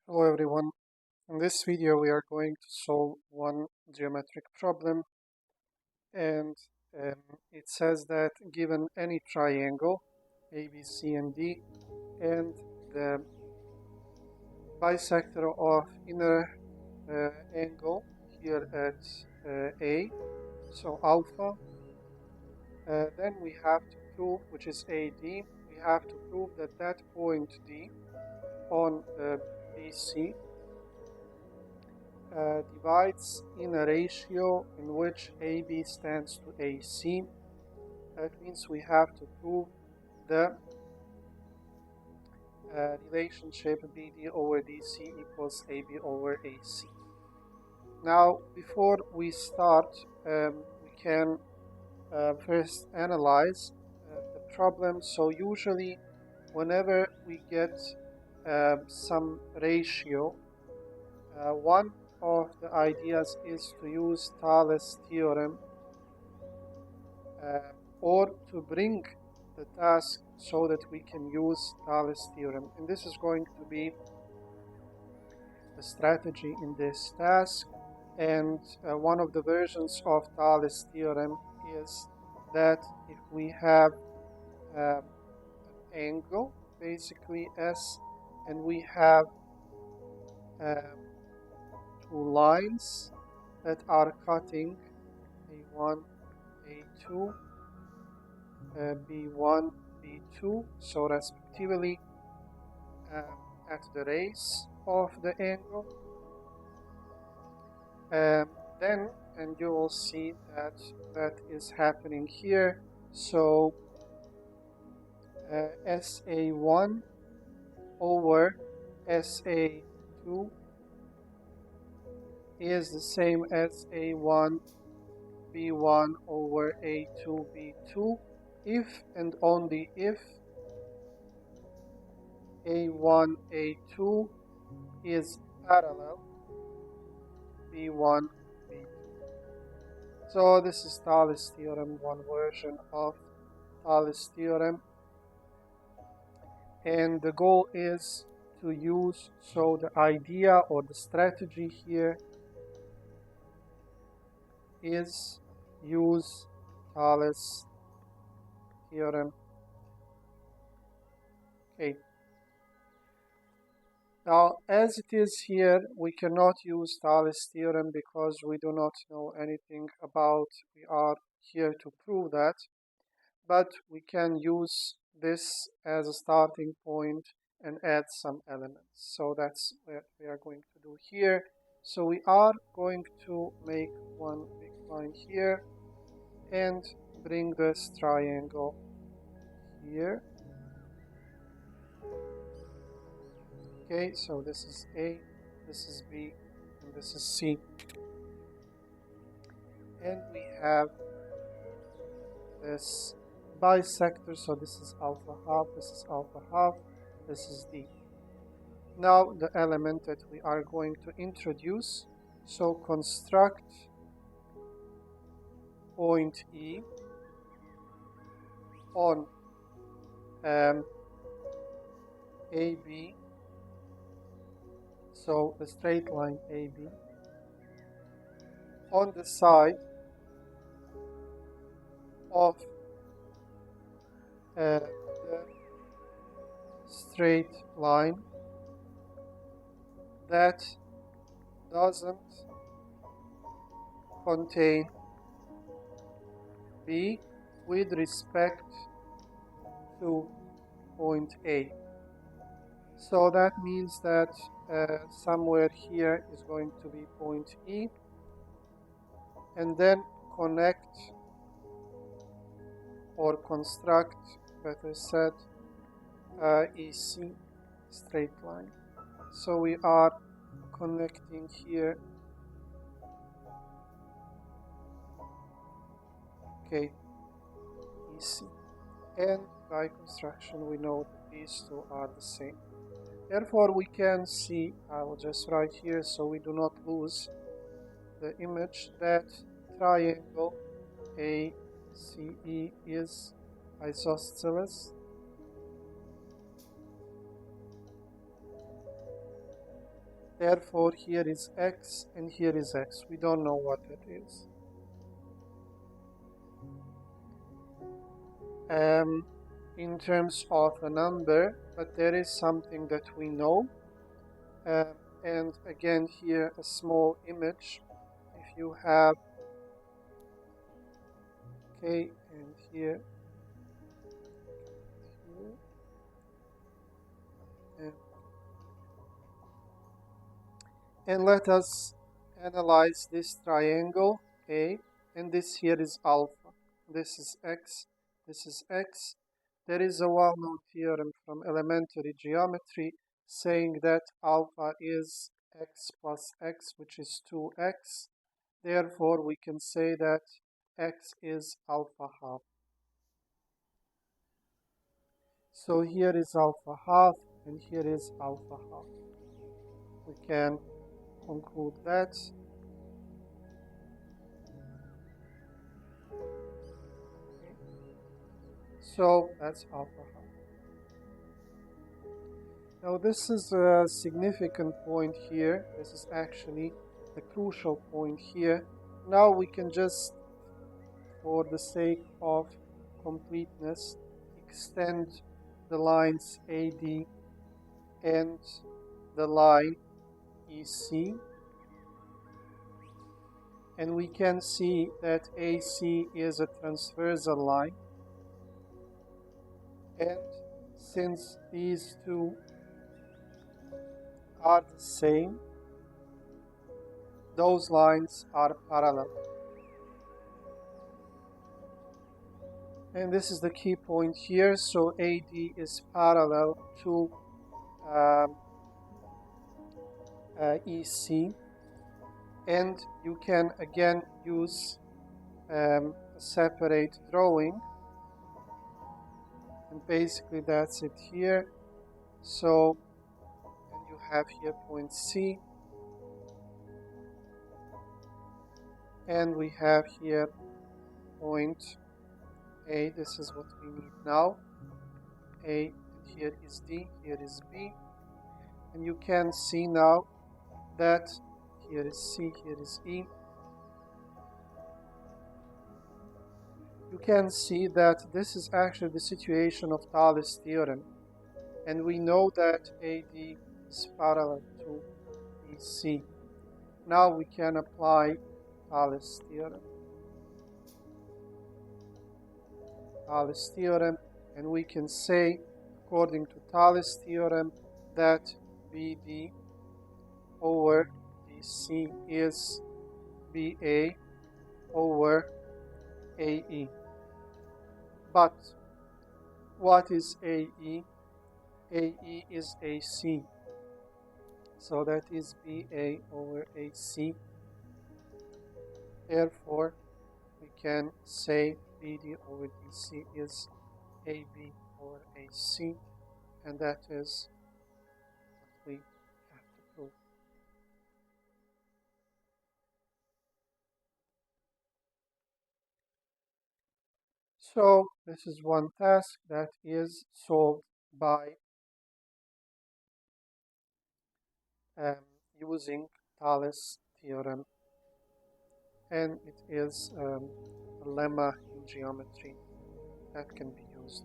Hello everyone. In this video we are going to solve one geometric problem, and it says that given any triangle A, B, C, and D, and the bisector of inner angle here at A, so alpha, then we have to prove, which is AD, we have to prove that that point D on BC divides in a ratio in which AB stands to AC. That means we have to prove the relationship BD over DC equals AB over AC. Now, before we start, we can first analyze the problem. So usually, whenever we get some ratio, one of the ideas is to use Tales theorem or to bring the task so that we can use Tales theorem. And this is going to be the strategy in this task. And one of the versions of Tales theorem is that if we have an angle, basically S, and we have two lines that are cutting A1, A2, B1, B2, so respectively at the rays of the angle. Then, and you will see that that is happening here. So SA1 over SA2 is the same as A1 B1 over A2 B2 if and only if A1 A2 is parallel B1 B2. So this is Tales theorem, one version of Tales theorem, and the goal is to use, so the idea or the strategy here is use Tales theorem. Okay. Now, as it is here, we cannot use Tales theorem because we do not know anything about, we are here to prove that, but we can use this as a starting point and add some elements. So that's what we are going to do here. So we are going to make one big line here and bring this triangle here. Okay, so this is A, this is B, and this is C. And we have this bisector, so this is alpha half, this is alpha half, this is D. Now the element that we are going to introduce, so construct point E on AB, so the straight line AB, on the side of the straight line that doesn't contain B with respect to point A. So that means that somewhere here is going to be point E, and then connect or construct, better said, EC straight line. So we are connecting here, okay, EC, and by construction we know that these two are the same. Therefore we can see, I will just write here so we do not lose the image, that triangle ACE is isosceles. Therefore, here is x and here is x. We don't know what it is. In terms of a number, but there is something that we know. And again, here a small image. If you have k and here, and let us analyze this triangle A, and this here is alpha. This is x, this is x. There is a well-known theorem from elementary geometry saying that alpha is x plus x, which is 2x. Therefore, we can say that x is alpha half. So here is alpha half, and here is alpha half. We can conclude that. Okay. So that's alpha half. Now this is a significant point here. This is actually the crucial point here. Now we can just, for the sake of completeness, extend the lines AD and the line EC. And we can see that AC is a transversal line. And since these two are the same, those lines are parallel. And this is the key point here. So AD is parallel to EC. And you can again use a separate drawing. And basically that's it here. So, and you have here point C. And we have here point A. This is what we need now. A, and here is D, here is B. And you can see now that here is C, here is E. You can see that this is actually the situation of Tales theorem. And we know that AD is parallel to EC. Now we can apply Tales theorem. Tales theorem, and we can say, according to Tales theorem, that BD over DC is BA over AE. But what is AE? AE is AC. So that is BA over AC. Therefore, we can say BD over DC is AB over AC, and that is what we have to prove. So this is one task that is solved by using Tales theorem, and it is a lemma in geometry that can be used.